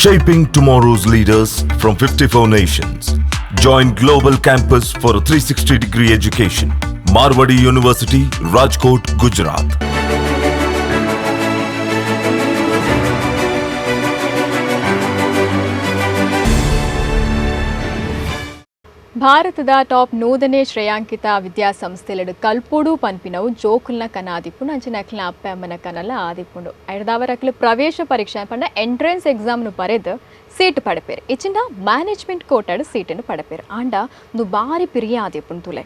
Shaping tomorrow's leaders from 54 nations. Join Global Campus for a 360-degree education. Marwadi University, Rajkot, Gujarat. ಭಾರತದ top 100ನೇ ಶ್ರೇಯಾಂಕಿತ ವಿದ್ಯಾಸಂಸ್ಥೆಲೆಡು ಕಲ್ಪೋಡು ಪನ್ಪಿನವು ಜೋಕುಲ್ನ ಕನ ಆದಿಪ್ಪುಂಡು ಅಂಚಿನ ಅಕ್ಲಿನ ಅಪ್ಪ ಅಮ್ಮನ ಕನಲ ಆದಿಪ್ಪುಂಡು ಐದವರಕ್ಲು ಪ್ರವೇಶ ಪರೀಕ್ಷೆ ಪಂಡ ಎಂಟ್ರೆನ್ಸ್ ಎಕ್ಸಾಮ್ನು ಪರೆದು ಸೀಟ್ ಪಡೆಪೇರು ಇಚ್ಚಿಂದ ಮ್ಯಾನೇಜ್ಮೆಂಟ್ ಕೋಟಾಡು ಸೀಟನ್ನು ಪಡೆಪೇರು ಆಂಡ ಒಂದು ಬಾರಿ ಪಿರಿಯ ಆದಿಪ್ಪುಂಡು ತುಲೆ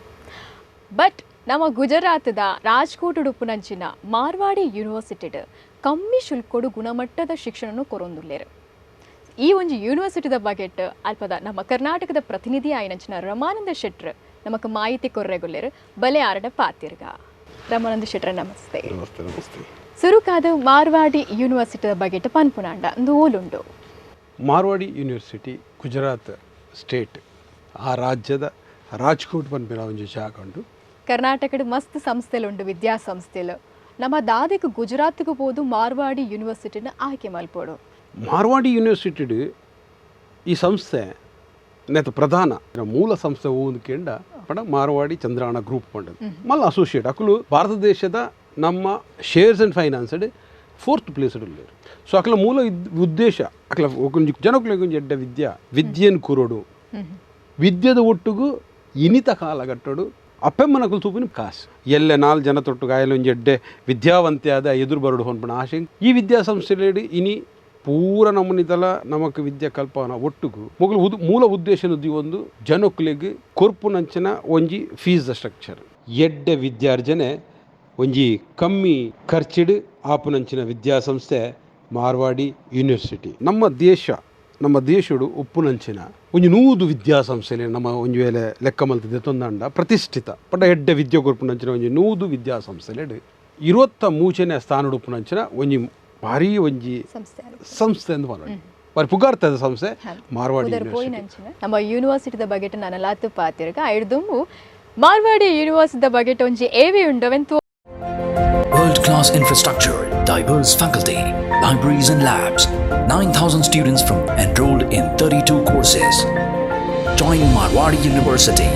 ಬಟ್ ನಮ್ಮ ಗುಜರಾತದ ರಾಜ್ಕೋಟ್ ಉಡುಪುನಂಚಿನ ಮಾರ್ವಾಡಿ ಯೂನಿವರ್ಸಿಟಿಡ್ ಕಮ್ಮಿ ಶುಲ್ಕೋಡು ಗುಣಮಟ್ಟದ ಶಿಕ್ಷಣವನ್ನು ಕೊರೊಂದುಲ್ಲೇರು ಈ ಒಂದು ಯೂನಿವರ್ಸಿಟಿದ ಬಗೆಟ್ ಅಲ್ಪದ ನಮ್ಮ ಕರ್ನಾಟಕದ ಪ್ರತಿನಿಧಿ ಆಯ್ನಂಚಿನ ರಮಾನಂದ ಶೆಟ್ರ್ ನಮಕ್ ಮಾಹಿತಿ ಕೊರ್ರೆಗೊಲ್ಲೇರು ಬಲೆ ಆರಡ ಪಾತಿರ್ಗ ರಮಾನಂದ ಶೆಟ್ರ ನಮಸ್ತೆ. ನಮಸ್ತೆ. ಸುರುಕಾದ ಮಾರ್ವಾಡಿ ಯೂನಿವರ್ಸಿಟಿದ ಬಗೆಟ್ ಪನ್ಪುನಾಂಡ ಒಂದು ಓಲುಂಡು. ಮಾರ್ವಾಡಿ ಯೂನಿವರ್ಸಿಟಿ ಗುಜರಾತ್ ಸ್ಟೇಟ್ ಆ ರಾಜ್ಯದ ರಾಜ್ಕೋಟ್ ಪನ್ಪಿನ ಒಂಜಿ ಜಾಗಂಡು ಕರ್ನಾಟಕದ ಮಸ್ತ್ ಸಂಸ್ಥೆಲುಂಡು ವಿದ್ಯಾಸಂಸ್ಥೆಲು ನಮ್ಮ ದಾದಿಗೆ ಗುಜರಾತ್ಗೆ ಹೋದು ಮಾರ್ವಾಡಿ ಯೂನಿವರ್ಸಿಟಿನ ಆಯ್ಕೆ ಮಲ್ಪೋಡು. ಮಾರ್ವಾಡಿ ಯೂನಿವರ್ಸಿಟಿ ಈ ಸಂಸ್ಥೆ ನೆತ್ತ ಪ್ರಧಾನ ಮೂಲ ಸಂಸ್ಥೆ ಓದ್ಕೊಂಡ ಪಡ ಮಾರ್ವಾಡಿ ಚಂದ್ರಾಣ ಗ್ರೂಪ್ ಪಂಡದು ಮಲ್ಲ ಅಸೋಸಿಯೇಟ್ ಅಕಲು ಭಾರತ ದೇಶದ ನಮ್ಮ shares and financed 4th place ಉಳ್ಳೇರು. ಸೊ ಅಕಲ ಮೂಲ ಉದ್ದೇಶ ಅಕಲ ಒಂಜಿ ಜನಕ್ಕೂ ಎಡ್ಡ ವಿದ್ಯೆಯನ್ನು ಕೂರೋಡು ವಿದ್ಯೆದ ಒಟ್ಟಿಗೂ ಇನಿತ ಕಾಲಘಟ್ಟಡು ಅಪ್ಪೆಮ್ಮನಕಲು ತೂಪಿನ ಕಾಸು ಎಲ್ಲೆ 4 ಜನ ತೊಟ್ಟು ಗಾಯಲೊಂಜಿ ಎಡ್ಡೆ ವಿದ್ಯಾವಂತೆ ಆದ ಎದುರು ಬರಡು ಹೊಂಪಣ ಆಶೆ ಈ ವಿದ್ಯಾಸಂಸ್ಥೆಲೇಡಿ ಇನಿ ಪೂರ ನಮೂನಿದಲ ನಮಕ್ ವಿದ್ಯಾ ಕಲ್ಪನ ಒಟ್ಟುಗು ಮೊಗಲು ಮೂಲ ಉದ್ದೇಶನದ್ದು ಒಂದು ಜನಕ್ಕಲಿಗೆ ಕೊರ್ಪುನಂಚಿನ ಒಂಜಿ ಫೀಸ್ ಸ್ಟ್ರಕ್ಚರ್ ಎಡ್ಡೆ ವಿದ್ಯಾರ್ಜನೆ ಒಂಜಿ ಕಮ್ಮಿ ಖರ್ಚಿಡು ಆಪುನಂಚಿನ ವಿದ್ಯಾಸಂಸ್ಥೆ ಮಾರ್ವಾಡಿ ಯೂನಿವರ್ಸಿಟಿ. ನಮ್ಮ ದೇಶಡು ಉಪ್ಪುನಂಚಿನ ಒಂಜಿ 100 ವಿದ್ಯಾಸಂಸ್ಥೆಲೆ ನಮ್ಮ ಒಂಜಿ ವೇಳೆ ಲೆಕ್ಕ ಮಲ್ತಿದ್ದೆ ತೊಂದಂಡ ಪ್ರತಿಷ್ಠಿತ ಪಟ್ಟ ಎಡ್ಡೆ ವಿದ್ಯೆ ಕೊರ್ಪುನಂಚಿನ ಒಂಜಿ 100 ವಿದ್ಯಾಸಂಸ್ಥೆಲೆಡು 23ನೇ ಸ್ಥಾನ ಉಪ್ಪುನಂಚಿನ ಒಂಜಿ ಭಾರಿ ಒಂಜಿ ಸಂಸ್ಥೆ ಎಂದು ಮಾರ್ವಾಡಿ ಬಾರಿ ಪುಗಾರ್ತದ ಸಂಸ್ಥೆ ಮಾರ್ವಾಡಿ ಯೂನಿವರ್ಸಿಟಿ. ನಮ್ಮ ಯೂನಿವರ್ಸಿಟಿದ ಬಗೆಟ್ ನನಲಾತು ಪಾತಿರ್ಗ ಐಡ್ದುಂಬು ಮಾರ್ವಾಡಿ ಯೂನಿವರ್ಸಿಟಿದ ಬಗೆಟ್ ಒಂಜಿ AV ಉಂಡವೆಂತು World class infrastructure, diverse faculty, libraries and labs, 9,000 students enrolled in 32 courses. Join Marwadi University.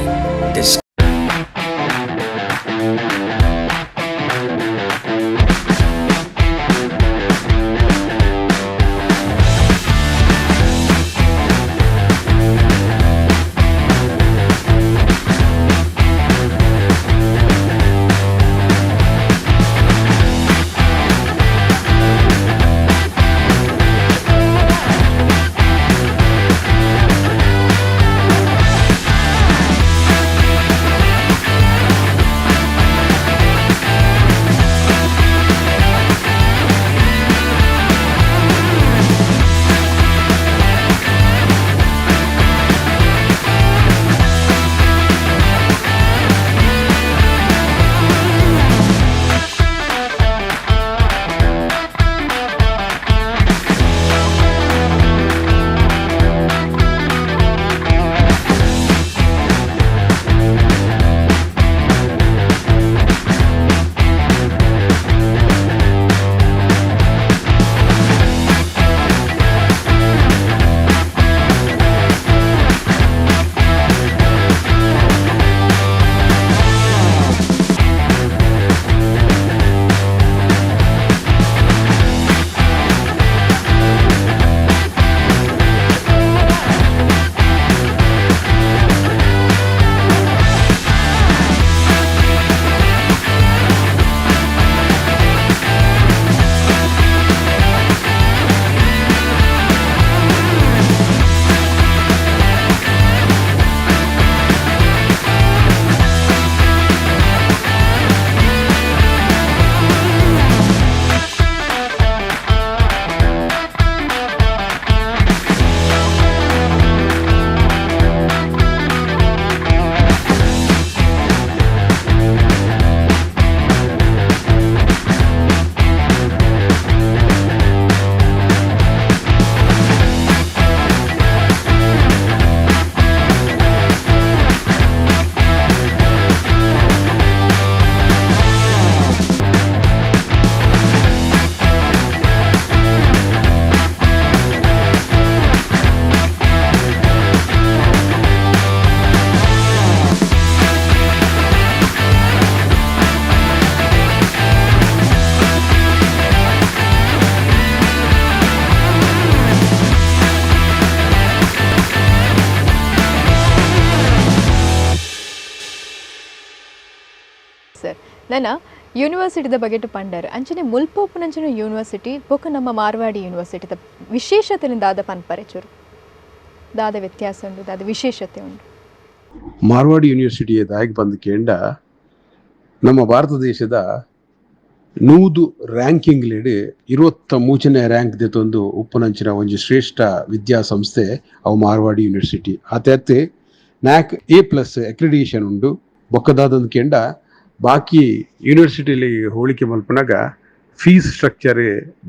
ನನ್ನ ಯೂನಿವರ್ಸಿಟಿದ ಬಗೆಟ್ ಪಂಡರ್ ಅಂಚನೆ ಮುಲ್ಪೋಪುನಂಚಿನ ಯೂನಿವರ್ಸಿಟಿ ಬೊಕ ನಮ್ಮ ಮಾರ್ವಾಡಿ ಯೂನಿವರ್ಸಿಟಿದ ವಿಶೇಷತೆಯಿಂದ ದಾದ ಪನ್ಪರೆ ಚೂರು ದಾದ ವ್ಯತ್ಯಾಸ ಉಂಟು ದಾದ ವಿಶೇಷತೆ ಉಂಟು. ಮಾರ್ವಾಡಿ ಯೂನಿವರ್ಸಿಟಿಯ ದಾಯಿಗೆ ಬಂದ ಕೇಂಡ ನಮ್ಮ ಭಾರತ ದೇಶದ 100 ರ್ಯಾಂಕಿಂಗ್ ಲೇಡ್ 23ನೇ ರ್ಯಾಂಕ್ ದೆತೊಂದು ಉಪ್ಪುನಂಚಿನ ಒಂಜಿ ಶ್ರೇಷ್ಠ ವಿದ್ಯಾಸಂಸ್ಥೆ ಅವು ಮಾರ್ವಾಡಿ ಯೂನಿವರ್ಸಿಟಿ. ಆತತ್ತೆ ನ್ಯಾಕ್ A+ ಅಕ್ರಿಡಿಟೇಷನ್ ಉಂಡು. ಬೊಕ್ಕದಾದಂದು ಕೇಂಡ ಬಾಕಿ ಯೂನಿವರ್ಸಿಟಿಲಿ ಹೋಲಿಕೆ ಮಲ್ಪನಾಗ ಫೀಸ್ ಸ್ಟ್ರಕ್ಚರ್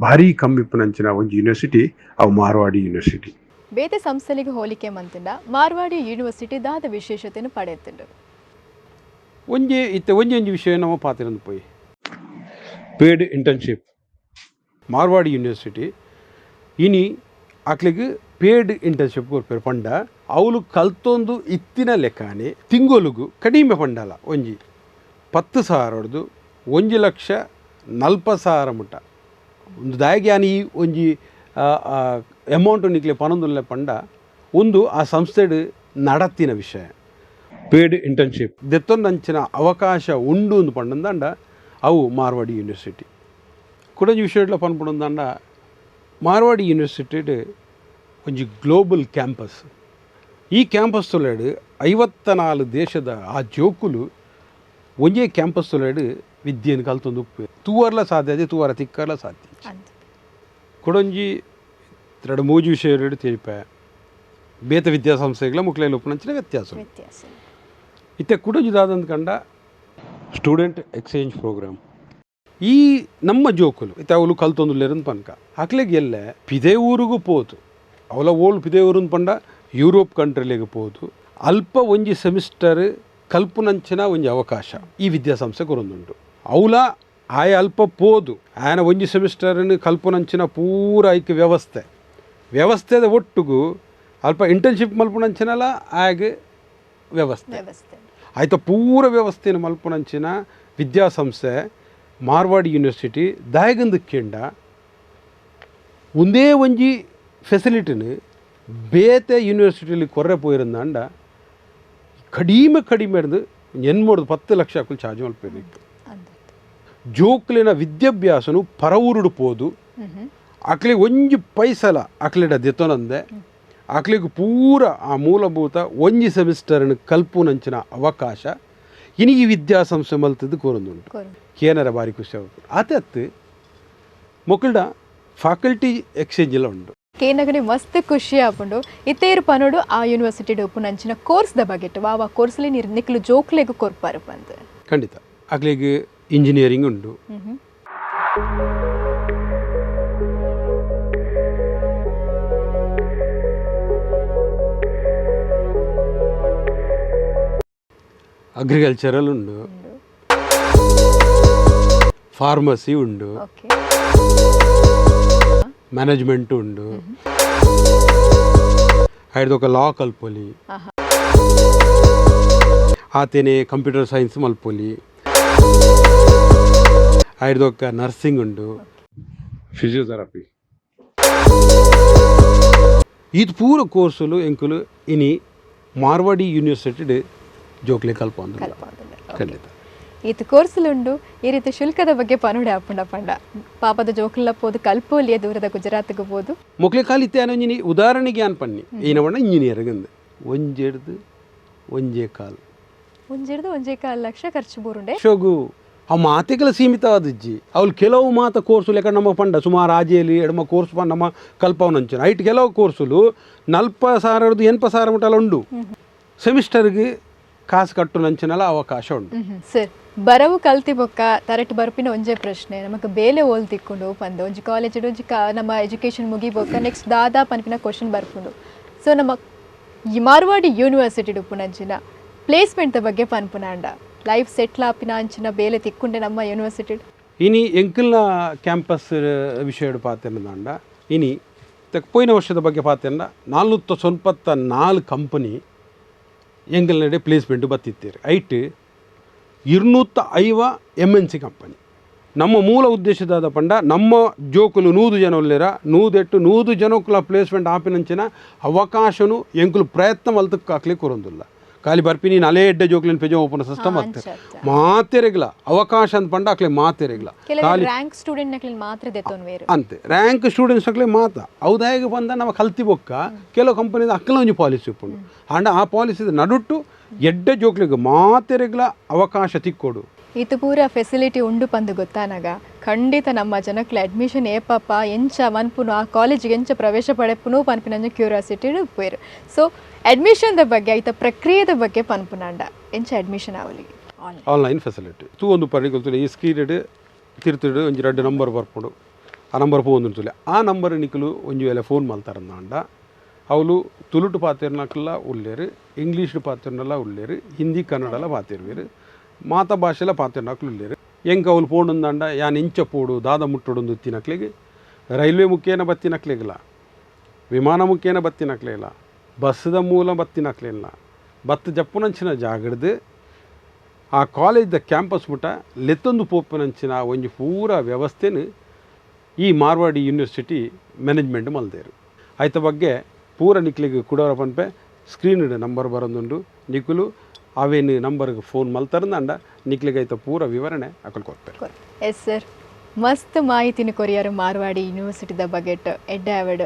ಭಾರಿ ಕಮ್ಮಿ ಇಪ್ಪುನಂಚಿನ ಒಂಜಿ ಯೂನಿವರ್ಸಿಟಿ ಅವು ಮಾರ್ವಾಡಿ ಯೂನಿವರ್ಸಿಟಿ. ಬೇತೆ ಸಂಸ್ಥೆಗಳಿಗೆ ಹೋಲಿಕೆ ಮಂತಿಂಡ ಮಾರ್ವಾಡಿ ಯೂನಿವರ್ಸಿಟಿ ದಾದ ವಿಶೇಷತೆಯನ್ನು ಪಡೆಯುತ್ತಿದ್ದರು. ಒಂಜಿ ವಿಷಯ ನಮ್ಮ ಪಾತಿರಂದು ಪೋಯಿ ಪೇಡ್ ಇಂಟರ್ನ್ಶಿಪ್ ಮಾರ್ವಾಡಿ ಯೂನಿವರ್ಸಿಟಿ ಇನಿ ಆಕ್ಲಿಗೆ ಪೇಡ್ ಇಂಟರ್ನ್ಶಿಪ್ ಕೊಡ್ಪೇರು ಪಂಡ ಅವಳು ಕಲ್ತೊಂದು ಇತ್ತಿನ ಲೆಕ್ಕಾನೆ ತಿಂಗೊಲುಗು ಕಡಿಮೆ ಪಂಡಲ್ಲ ಒಂಜಿ 10,000 ಹೊಡೆದು 1,40,000 ಮುಟ್ಟ ಒಂದು ದಾಯಗ್ಯಾನಿ ಒಂಜಿ ಅಮೌಂಟು ನಿಕ್ಲೆ ಪನೊಂದುಲ್ಲೆ ಪಂಡ ಒಂದು ಆ ಸಂಸ್ಥೆಡ್ ನಡತ್ತಿನ ವಿಷಯ ಪೇಡ್ ಇಂಟರ್ನ್ಶಿಪ್ ದೆತ್ತೊಂದಂಚಿನ ಅವಕಾಶ ಉಂಡು ಒಂದು ಪಂಡಂದಂಡ ಅವು ಮಾರ್ವಾಡಿ ಯೂನಿವರ್ಸಿಟಿ ಕುಡಂಜಿ ವಿಷಯಡ್ಲ ಪನ್ಪುಣಂದಂಡ ಮಾರ್ವಾಡಿ ಯೂನಿವರ್ಸಿಟಿಡ್ ಒಂಜಿ ಗ್ಲೋಬಲ್ ಕ್ಯಾಂಪಸ್. ಈ ಕ್ಯಾಂಪಸ್ ತೊಲೆಡ್ 54 ದೇಶದ ಆ ಜೋಕುಲು ಒಂಜೇ ಕ್ಯಾಂಪಸ್ ತೊಲೆಡ್ ವಿದ್ಯೆಯನ್ನು ಕಲ್ತೊಂದು ಉಪ್ಪು ತೂವರ್ಲ ಸಾಧ್ಯ ಅದೇ ತೂವರ ತಿಕ್ಕರ್ಲ ಸಾಧ್ಯ ಕೊಡೊಂಜಿ 2-3 ವಿಷಯ ತಿಳಿಪ ಬೇತ ವಿದ್ಯಾಸಂಸ್ಥೆಗಳ ಮುಕ್ಲೆಯಲ್ಲಿ ಉಪನಂಚಿನ ವ್ಯತ್ಯಾಸ ಇತ್ತೆ ಕುಡೊಂಜಿದಾದಂದು ಕಂಡ ಸ್ಟೂಡೆಂಟ್ ಎಕ್ಸ್ಚೇಂಜ್ ಪ್ರೋಗ್ರಾಮ್ ಈ ನಮ್ಮ ಜೋಕುಲು ಇತ್ತೆ ಅವಳು ಕಲ್ತೊಂದುಲ್ಲೇರನ್ ಪನ್ಕ ಹಾಕ್ಲಿಗೆ ಎಲ್ಲೆ ಪಿದೇ ಊರಿಗೂ ಪೋತು ಅವಳ ಓಲ್ಡ್ ಪಿದೇ ಊರನ್ ಪಂಡ ಯೂರೋಪ್ ಕಂಟ್ರಿಲಿಗೆ ಪೋದು ಅಲ್ಪ ಒಂಜಿ ಸೆಮಿಸ್ಟರ್ ಕಲ್ಪುನಂಚಿನ ಒಂಜಿ ಅವಕಾಶ ಈ ವಿದ್ಯಾಸಂಸ್ಥೆ ಕೊರೊಂದುಂಟು ಅವಳ ಆಯ ಅಲ್ಪ ಪೋದು ಆಯನ ಒಂಜಿ ಸೆಮಿಸ್ಟರ್ನ ಕಲ್ಪುನಂಚಿನ ಪೂರ ಐಕ್ಯ ವ್ಯವಸ್ಥೆದ ಒಟ್ಟಿಗೂ ಅಲ್ಪ ಇಂಟರ್ನ್ಶಿಪ್ ಮಲ್ಪುನಂಚಿನಲ್ಲ ಆಗ ವ್ಯವಸ್ಥೆ ಆಯ್ತು ಪೂರ ವ್ಯವಸ್ಥೆನ ಮಲ್ಪುನಂಚಿನ ವಿದ್ಯಾಸಂಸ್ಥೆ ಮಾರ್ವಾಡಿ ಯೂನಿವರ್ಸಿಟಿ ದಾಯಗಂದಕ್ಕೆಂಡ ಒಂದೇ ಒಂಜಿ ಫೆಸಿಲಿಟಿನ ಬೇತೆ ಯೂನಿವರ್ಸಿಟಿಲಿ ಕೊರ್ರೆ ಪೋಯಿರಂದಾಂಡ ಕಡಿಮೆ ಹಿಡಿದು 10 ಲಕ್ಷ ಅಕ್ಕಲು ಚಾರ್ಜ್ ಮಲ್ಪೇರಿತ್ತು. ಜೋಕ್ಲಿನ ವಿದ್ಯಾಭ್ಯಾಸನು ಪರವೂರುಡು ಪೋದು ಅಕ್ಲಿಗೆ ಒಂಜಿ ಪೈಸಲ ಅಕ್ಲಿಡ ದೆತೊನಂದೆ ಅಕ್ಲಿಗೆ ಪೂರ ಆ ಮೂಲಭೂತ ಒಂಜಿ ಸೆಮಿಸ್ಟರ್ನ ಕಲ್ಪುನಂಚಿನ ಅವಕಾಶ ಇನಿ ಈ ವಿದ್ಯಾಸಂಸ್ಥೆ ಮಲ್ತದ್ದು ಕೋರೊಂದುಂಟು ಕೇನರ ಬಾರಿ ಖುಷಿ ಆಗುತ್ತೆ. ಆತತ್ತು ಮೊಕ್ಕಲ್ಡ ಫ್ಯಾಕಲ್ಟಿ ಎಕ್ಸ್ಚೇಂಜ್ ಎಲ್ಲ ಉಂಟು ಕೇನಗನೆ ಮಸ್ತ್ ಖುಷಿ ಆಪುಂಡು ಇತ್ತೇರು ಪನೋಡು ಆ ಯೂನಿವರ್ಸಿಟಿ ಉಪುನಂಚಿನ ಕೋರ್ಸ್ದ ಬಗೆಟ್ ಆ ಕೋರ್ಸ್ಲಿ ನಿಕ್ಲು ಜೋಕ್ಲೆಗ್ ಕೊರ್ಪಾರು ಬಂದು ಖಂಡಿತ ಅಕ್ಲಿಗೆ ಇಂಜಿನಿಯರಿಂಗ್ ಉಂಟು ಅಗ್ರಿಕಲ್ಚರಲ್ ಉಂಡು ಫಾರ್ಮಸಿ ಉಂಡು ಮ್ಯಾನೇಜ್ಮೆಂಟ್ ಉಂಡು ಐದೊಕ ಲಾ ಕಲ್ಪೊಲಿ ಆತೇನೆ ಕಂಪ್ಯೂಟರ್ ಸೈನ್ಸ್ ಮಲ್ಪೊಲಿ ಐದೊಕ ನರ್ಸಿಂಗ್ ಉಂಡು ಫಿಸಿಯೋಥೆರಪಿ ಇದು ಪೂರ ಕೋರ್ಸುಲು ಎಂಕುಲು ಇನಿ ಮಾರ್ವಾಡಿ ಯೂನಿವರ್ಸಿಟಿ ಜೋಕ್ಲೆ ಕಲ್ಪೊಂದು ಖಂಡಿತ ಈತ ಕೋರ್ಸುಲುಂಡು ಈ ರೀತಿ ಶುಲ್ಕದ ಬಗ್ಗೆ ಪನೋಡೆ ಆಪುಂಡ ಪಂಡ ಪಾಪದ ಜೋಕ್ಲ ಪೋದು ಕಲ್ಪೋಲಿಯ ದೂರದ ಗುಜರಾತ್ಗೆ ಪೋದು ಮೊಕ್ಲೆ ಕಾಲಿತ್ತೆ ಅನೊಂಜಿನಿ ಉದಾಹರಣೆಗೆ ಅನ್ ಪನ್ನಿ ಏನವಣ್ಣ ಇಂಜಿನಿಯರ್ಗಂದು ಒಂಜೇ ಕಾಲ್ ಲಕ್ಷ ಖರ್ಚು ಬೂರುಂಡೆ ಶೋಗು ಆ ಮಾತೆಗಳ ಸೀಮಿತವಾದಜ್ಜಿ ಅವ್ಲು ಕೆಲವು ಮಾತ ಕೋರ್ಸುಲು ಯಾಕಂದ್ರೆ ನಮ್ಮ ಪಂಡ ಸುಮಾರು ಆಜೆಯಲ್ಲಿ ಎಡಮ ಕೋರ್ಸ್ ಪಂಡ ನಮ್ಮ ಕಲ್ಪವನಂಚನ ಐಟ್ ಕೆಲವು ಕೋರ್ಸುಲು 40,000 80,000 ಮುಟ್ಟಲ್ಲ ಉಂಡು ಸೆಮಿಸ್ಟರ್ಗೆ ಕಾಸು ಕಟ್ಟು ನಂಚಿನಲ್ಲ ಅವಕಾಶ ಉಂಟು. ಸರ್ ಬರವು ಕಲ್ತಿ ಬೊಕ್ಕ ತರಟ್ ಬರ್ಪಿನ ಒಂಜೇ ಪ್ರಶ್ನೆ ನಮಗೆ ಬೇಲೆ ಓಲ್ ತಿಕ್ಕೊಂಡು ಪಂದು ಒಂಜಿ ಕಾಲೇಜ್ ಒಂಜಿ ನಮ್ಮ ಎಜುಕೇಷನ್ ಮುಗಿಬೋಕ ನೆಕ್ಸ್ಟ್ ದಾದಾ ಪನ್ಪಿನ ಕ್ವಶನ್ ಬರ್ಪುಂಡು. ಸೊ ನಮ್ಮ ಈ ಮಾರ್ವಾಡಿ ಯೂನಿವರ್ಸಿಟಿ ಉಪ್ಪುನಂಚಿನ ಪ್ಲೇಸ್ಮೆಂಟ್ ಬಗ್ಗೆ ಪನ್ಪುನಾಂಡ ಲೈಫ್ ಸೆಟ್ಲ್ ಆಪಿನ ಅಂಚಿನ ಬೇಲೆ ತಿಕ್ಕೊಂಡೆ ನಮ್ಮ ಯೂನಿವರ್ಸಿಟಿ ಇನಿ ಎಂಕಲ್ನ ಕ್ಯಾಂಪಸ್ ವಿಷಯ ಪಾತೆಂಡ ಇನಿ ಪೋಯಿನ ವರ್ಷದ ಬಗ್ಗೆ ಪಾತೆಂಡ 494 ಕಂಪನಿ ಎಂಗಲ್ನಡೆ ಪ್ಲೇಸ್ಮೆಂಟ್ ಬತ್ತಿತ್ತೀರಿ ಐಟ್ 250 MNC ಕಂಪನಿ ನಮ್ಮ ಮೂಲ ಉದ್ದೇಶದಾದ ಪಂಡ ನಮ್ಮ ಜೋಕುಲು 100 ಜನ ಒಲ್ಲೆರ 100 ಜನಕ್ಕುಲ ಪ್ಲೇಸ್ಮೆಂಟ್ ಆಪಿನಂಚಿನ ಅವಕಾಶನು ಎಂಕುಲು ಪ್ರಯತ್ನ ಮಲ್ತಕ್ಕೆ ಹಾಕ್ಲಿಕ್ಕೆ ಕೊರೊಂದಿಲ್ಲ ಖಾಲಿ ಬರ್ಪಿ ನೀನು ಅಲೇ ಎಡ್ಡೆ ಜೋಕ್ಲಿನ ಪೇಜ ಓಪನ್ ಸಿಸ್ಟಮ್ ಆಗ್ತದೆ ಮಾತೆರೆಗ್ಲ ಅವಕಾಶ ಅಂತ ಪಂಡ ಅಕ್ಲೆ ಮಾತೆರೆಗ್ಲ ಕೆಲವು ರ್ಯಾಂಕ್ ಸ್ಟೂಡೆಂಟ್ ನಕ್ಲಿ ಮಾತ್ರ ದೆತ್ತೋನ್ ವೇರು ಅಂತೆ ರ್ಯಾಂಕ್ ಸ್ಟೂಡೆಂಟ್ಸ್ ಅಕ್ಲೆ ಮಾತ ಅವ್ದಾಗಿ ಬಂದ ನಾವು ಕಲ್ತಿ ಬೊಕ್ಕ ಕೆಲವು ಕಂಪನಿದ ಅಕ್ಕಲ ಒಂಜಿ ಪಾಲಿಸಿ ಉಪ್ಪುಂಡು ಅಂಡ ಆ ಪಾಲಿಸಿದ ನಡುಟ್ಟು ಎಡ್ಡೆ ಜೋಕ್ಲಿಗೆ ಮಾತೆರೆಗ್ಲ ಅವಕಾಶ ತಿಕ್ಕೊಡು ಇದು ಪೂರ ಫೆಸಿಲಿಟಿ ಉಂಡು ಪಂದು ಗೊತ್ತಾನಾಗ ಖಂಡಿತ ನಮ್ಮ ಜನಕ್ಲೆ ಅಡ್ಮಿಷನ್ ಏಪಪ್ಪ ಎಂಚ ಮನ್ಪುನು ಆ ಕಾಲೇಜಿಗೆ ಎಂಚ ಪ್ರವೇಶ ಪಡೆಪುನು ಪನ್ಪಿನ ಕ್ಯೂರಿಯಾಸಿಟಿ ಉಪ್ಪೇರು ಸೊ ಅಡ್ಮಿಷನ್ದ ಬಗ್ಗೆ ಐತ ಪ್ರಕ್ರಿಯೆದ ಬಗ್ಗೆ ಪನ್ಪುನಾಂಡ ಎಂಚ ಅಡ್ಮಿಷನ್ ಆವಲಿ ಆನ್ಲೈನ್ ಫೆಸಿಲಿಟಿ ತೂ ಒಂದು ಪಡಿ ಗೊತ್ತಿಲ್ಲ ಈ ಸ್ಕೀಡೆಡ್ ತಿರ್ತಿಡು ಒಂಜಿ 2 ನಂಬರ್ ಬರ್ಪುಡು ಆ ನಂಬರ್ ಪೋಂದುಂತುಲೆ ಆ ನಂಬರ್ ನಿಕಲು ಒಂಜಿ ವೇಳೆ ಫೋನ್ ಮಲ್ತಾರಂದಾಂಡ ಅವಳು ತುಳುಟು ಪಾತಿರ್ನಕ್ಕೆಲ್ಲ ಉಳ್ಳೇರು ಇಂಗ್ಲೀಷ್ ಪಾತಿರ್ನೆಲ್ಲ ಉಳ್ಳೇರು ಹಿಂದಿ ಕನ್ನಡಲ ಪಾತಿರ್ವೇರು ಮಾತ ಭಾಷೆಲ್ಲ ಪಾತಿರ್ನಕ್ಲು ಉಳ್ಳೇರು ಹೆಂಗೆ ಅವಳು ಪೋಂಡುಂದಾಂಡ ಯಾನ್ ಇಂಚ ಪೋಡು ದಾದ ಮುಟ್ಟೊಡು ತಿನ್ನಕ್ಲಿಗೆ ರೈಲ್ವೆ ಮುಖೇನ ಬತ್ತಿನಕ್ಲಿಗಿಲ್ಲ ವಿಮಾನ ಮುಖೇನ ಬತ್ತಿನಕ್ಲಿಲ್ಲ ಬಸ್ದ ಮೂಲ ಬತ್ತಿನಕ್ಲಿಲ್ಲ ಬತ್ತು ಜಪ್ಪುನಂಚಿನ ಜಾಗಡ್ದು ಆ ಕಾಲೇಜ್ದ ಕ್ಯಾಂಪಸ್ ಮುಟ ಲೆತ್ತೊಂದು ಪೋಪಿನಂಚಿನ ಒಂಜಿ ಪೂರ ವ್ಯವಸ್ಥೆನ ಈ ಮಾರ್ವಾಡಿ ಯೂನಿವರ್ಸಿಟಿ ಮ್ಯಾನೇಜ್ಮೆಂಟ್ ಮಲ್ದೇರು ಆಯ್ತ ಬಗ್ಗೆ ಪೂರ ನಿಕ್ಲಿಗೆ ಕುಡೋರ ಪನ್ಪೆ ಸ್ಕ್ರೀನ್ ನಂಬರ್ ಬರೋದುಂಡು ನಿಕುಲು ಅವೇನು ನಂಬರ್ಗೆ ಫೋನ್ ಮಲ್ತಾರಂದ ನಿಕ್ಲಿಗೆ ಆಯ್ತ ಪೂರ ವಿವರಣೆ ಅಕಲ್ ಕೊಡ್ತಾರೆ ಎಸ್ ಸರ್ ಮಸ್ತ್ ಮಾಹಿತಿನ ಕೊರಿಯರು ಮಾರ್ವಾಡಿ ಯೂನಿವರ್ಸಿಟಿದ ಬಗೆಟ್ ಎಡ್ಡೆ ಅವಡ್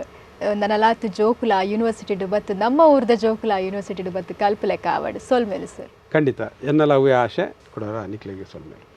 ನನ್ನಲಾತು ಜೋಕುಲ ಯೂನಿವರ್ಸಿಟಿ ಬತ್ತು ನಮ್ಮ ಊರ್ದ ಜೋಕುಲ ಯೂನಿವರ್ಸಿಟಿ ಬತ್ತು ಕಲ್ಪಲೆಕ್ಕ ಅವಡ್ ಸೊಲ್ಮೇಲು ಸರ್ ಖಂಡಿತ ಎನ್ನೆಲ್ಲ ಅವೇ ಆಶೆ ಕೊಡೋರ ನಿಕ್ಲಿಗೆ ಸೊಲ್ಮೇಲು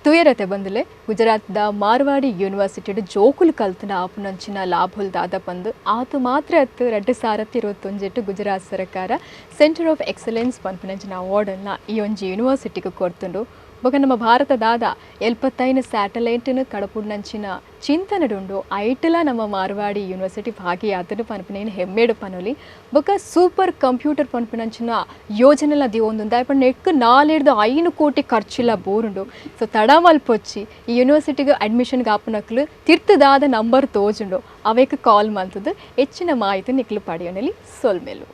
ತುಯರತೆ ಬಂದಲೆ ಗುಜರಾತ್ದ ಮಾರ್ವಾಡಿ ಯೂನಿವರ್ಸಿಟಿ ಜೋಕುಲು ಕಲ್ತನ ಆಪುನಂಚಿನ ಲಾಭುಲ್ ದಾದ ಪಂದು ಆತು ಮಾತ್ರ 2021 ಗುಜರಾತ್ ಸರ್ಕಾರ ಸೆಂಟರ್ ಆಫ್ ಎಕ್ಸಲೆನ್ಸ್ ಪನ್ಪುನಂಚಿನ ಅವಾರ್ಡನ್ನ ಈ ಒಂಜಿ ಯೂನಿವರ್ಸಿಟಿಗೆ ಕೊಡ್ತುಂಡು ಬೊಕ ನಮ್ಮ ಭಾರತದಾದ 75 ಸ್ಯಾಟಲೈಟ್ನ ಕಡಪುನಂಚಿನ ಚಿಂತನೆಡುಂಡು ಐಟಲ ನಮ್ಮ ಮಾರ್ವಾಡಿ ಯೂನಿವರ್ಸಿಟಿ ಭಾಗಿಯಾತನು ಪನ್ಪುನೇನು ಹೆಮ್ಮೆಡು ಪನುಲಿ ಬೊಕ ಸೂಪರ್ ಕಂಪ್ಯೂಟರ್ ಪನ್ಪುನಂಚಿನ ಯೋಜನೆಲ ದಿವೊಂದು ದಾಯಪಂಡ ನೆಕ್ಕು 4-5 ಕೋಟಿ ಖರ್ಚಿಲ್ಲ ಬೋರುಂಡು ಸೊ ತಡ ಮಲ್ಪೊಚ್ಚಿ ಈ ಯೂನಿವರ್ಸಿಟಿಗೆ ಅಡ್ಮಿಷನ್ಗೆ ಆಪುನಕ್ಲು ತಿರ್ತದಾದ ನಂಬರ್ ತೋಜುಂಡು ಅವೇಕ ಕಾಲ್ ಮಲ್ತದು ಹೆಚ್ಚಿನ ಮಾಹಿತಿ ನಿಕ್ಲು ಪಡೆಯೋನಲ್ಲಿ ಸೊಲ್ಮೇಲು